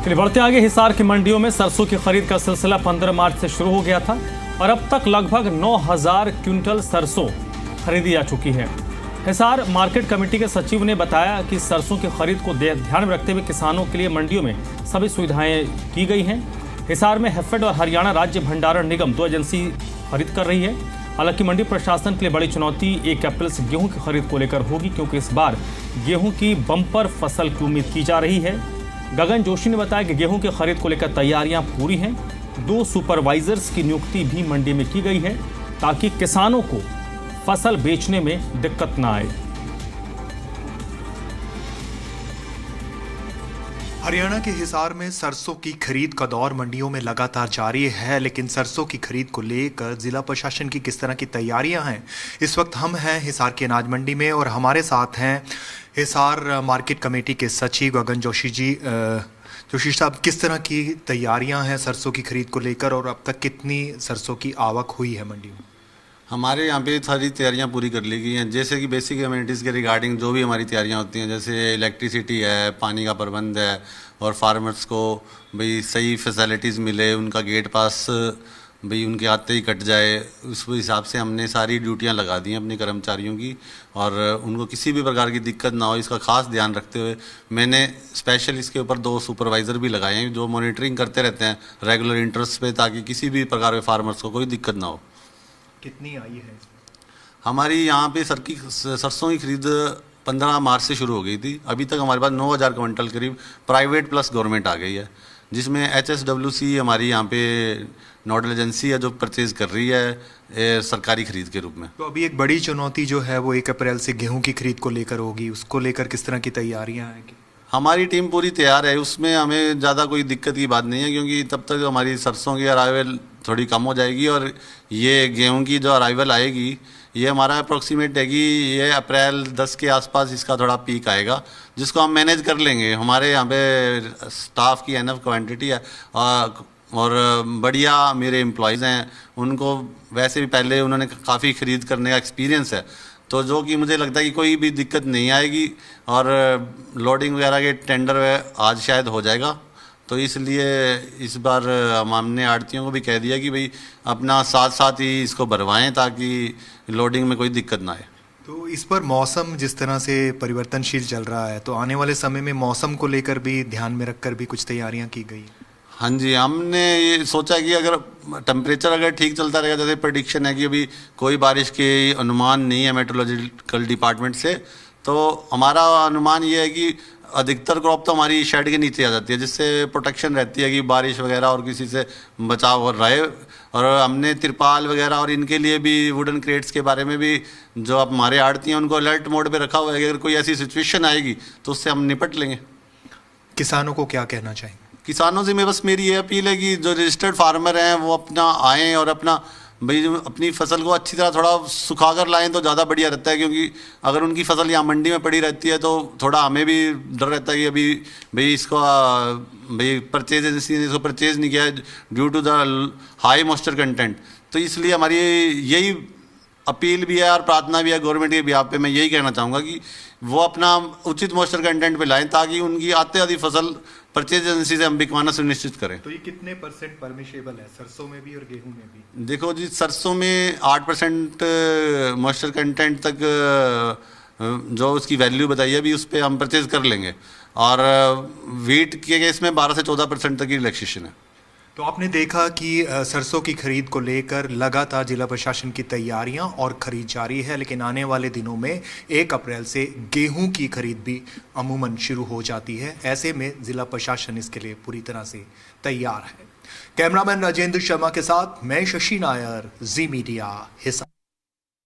फिर बढ़ते आगे, हिसार की मंडियों में सरसों की खरीद का सिलसिला 15 मार्च से शुरू हो गया था और अब तक लगभग 9,000 क्विंटल सरसों खरीदी जा चुकी है। हिसार मार्केट कमेटी के सचिव ने बताया कि सरसों की खरीद को ध्यान में रखते हुए किसानों के लिए मंडियों में सभी सुविधाएं की गई हैं। हिसार में हैफेड और हरियाणा राज्य भंडारण निगम 2 एजेंसी खरीद कर रही है। हालांकि मंडी प्रशासन के लिए बड़ी चुनौती 1 अप्रैल से गेहूं की खरीद को लेकर होगी, क्योंकि इस बार गेहूं की बम्पर फसल की उम्मीद की जा रही है। गगन जोशी ने बताया कि गेहूं की खरीद को लेकर तैयारियां पूरी हैं। 2 सुपरवाइजर्स की नियुक्ति भी मंडी में की गई है ताकि किसानों को फसल बेचने में दिक्कत न आए। हरियाणा के हिसार में सरसों की खरीद का दौर मंडियों में लगातार जारी है, लेकिन सरसों की खरीद को लेकर जिला प्रशासन की किस तरह की तैयारियां हैं, इस वक्त हम हैं हिसार की अनाज मंडी में और हमारे साथ हैं हिसार मार्केट कमेटी के सचिव गगन जोशी जी। जोशी साहब, किस तरह की तैयारियां हैं सरसों की खरीद को लेकर और अब तक कितनी सरसों की आवक हुई है मंडी में? हमारे यहाँ पे सारी तैयारियाँ पूरी कर ली गई हैं, जैसे कि बेसिक एमिनिटीज़ के रिगार्डिंग जो भी हमारी तैयारियाँ होती हैं, जैसे इलेक्ट्रिसिटी है, पानी का प्रबंध है और फार्मर्स को भाई सही फैसिलिटीज़ मिले, उनका गेट पास भाई उनके आते ही कट जाए, उस हिसाब से हमने सारी ड्यूटियाँ लगा दी हैं अपने कर्मचारियों की और उनको किसी भी प्रकार की दिक्कत ना हो इसका खास ध्यान रखते हुए मैंने स्पेशल इसके ऊपर 2 सुपरवाइज़र भी लगाए हैं जो मॉनिटरिंग करते रहते हैं रेगुलर इंटरेस्ट पे, ताकि किसी भी प्रकार के फार्मर्स को कोई दिक्कत ना हो। कितनी आई है हमारी यहाँ पे सरसों की खरीद 15 मार्च से शुरू हो गई थी। अभी तक हमारे पास 9,000 क्विंटल करीब प्राइवेट प्लस गवर्नमेंट आ गई है, जिसमें HSWC हमारी यहाँ पे नोडल एजेंसी है जो परचेज कर रही है सरकारी खरीद के रूप में। तो अभी एक बड़ी चुनौती जो है वो 1 अप्रैल से गेहूं की खरीद को लेकर होगी, उसको लेकर किस तरह की तैयारियां हैं? हमारी टीम पूरी तैयार है, उसमें हमें ज़्यादा कोई दिक्कत की बात नहीं है, क्योंकि तब तक हमारी सरसों की अराइवल थोड़ी कम हो जाएगी और ये गेहूं की जो अराइवल आएगी ये हमारा अप्रॉक्सीमेट है कि ये अप्रैल 10 के आसपास इसका थोड़ा पीक आएगा, जिसको हम मैनेज कर लेंगे। हमारे यहाँ पे स्टाफ की एनफ क्वांटिटी है और बढ़िया मेरे एम्प्लॉयज़ हैं, उनको वैसे भी पहले उन्होंने काफ़ी ख़रीद करने का एक्सपीरियंस है, तो जो कि मुझे लगता है कि कोई भी दिक्कत नहीं आएगी और लोडिंग वगैरह के टेंडर आज शायद हो जाएगा। तो इसलिए इस बार हमने आड़तियों को भी कह दिया कि भाई अपना साथ साथ ही इसको भरवाएं ताकि लोडिंग में कोई दिक्कत ना आए। तो इस पर मौसम जिस तरह से परिवर्तनशील चल रहा है, तो आने वाले समय में मौसम को लेकर भी ध्यान में रखकर भी कुछ तैयारियां की गई? हाँ जी, हमने ये सोचा कि अगर टेम्परेचर अगर ठीक चलता रहेगा, जैसे प्रेडिक्शन है कि अभी कोई बारिश के अनुमान नहीं है मेट्रोलॉजिकल डिपार्टमेंट से, तो हमारा अनुमान ये है कि अधिकतर क्रॉप तो हमारी शेड के नीचे आ जाती है, जिससे प्रोटेक्शन रहती है कि बारिश वगैरह और किसी से बचाव हो रहे। और हमने तिरपाल वगैरह और इनके लिए भी वुडन क्रेट्स के बारे में भी जो अब हमारे आड़ती हैं उनको अलर्ट मोड पे रखा हुआ है कि अगर कोई ऐसी सिचुएशन आएगी तो उससे हम निपट लेंगे। किसानों को क्या कहना चाहेंगे? किसानों से बस मेरी ये अपील है कि जो रजिस्टर्ड फार्मर हैं वो अपना आएँ और अपना भाई अपनी फसल को अच्छी तरह थोड़ा सुखा कर लाएँ तो ज़्यादा बढ़िया रहता है, क्योंकि अगर उनकी फसल यहाँ मंडी में पड़ी रहती है तो थोड़ा हमें भी डर रहता है कि अभी भाई इसको भाई परचेज एजेंसी ने इसको परचेज नहीं किया है due to the high moisture content. तो इसलिए हमारी यही अपील भी है और प्रार्थना भी है गवर्नमेंट के बिहाफ पे। मैं यही कहना चाहूँगा कि वो अपना उचित मॉइस्चर कंटेंट पे लाएँ ताकि उनकी आते आधी फसल परचेज एजेंसी से हम बिकवाना सुनिश्चित करें। तो ये कितने % परमिशेबल है सरसों में भी और गेहूं में भी? देखो जी, सरसों में 8% मॉइस्चर कंटेंट तक जो उसकी वैल्यू बताई है अभी उस पर हम परचेज कर लेंगे, और वीट के केस में 12 से 14% तक की रिलैक्सेशन है। तो आपने देखा कि सरसों की खरीद को लेकर लगातार जिला प्रशासन की तैयारियां और खरीद जारी है, लेकिन आने वाले दिनों में 1 अप्रैल से गेहूं की खरीद भी अमूमन शुरू हो जाती है। ऐसे में जिला प्रशासन इसके लिए पूरी तरह से तैयार है। कैमरामैन राजेंद्र शर्मा के साथ मैं शशि नायर, जी मीडिया, हिसार।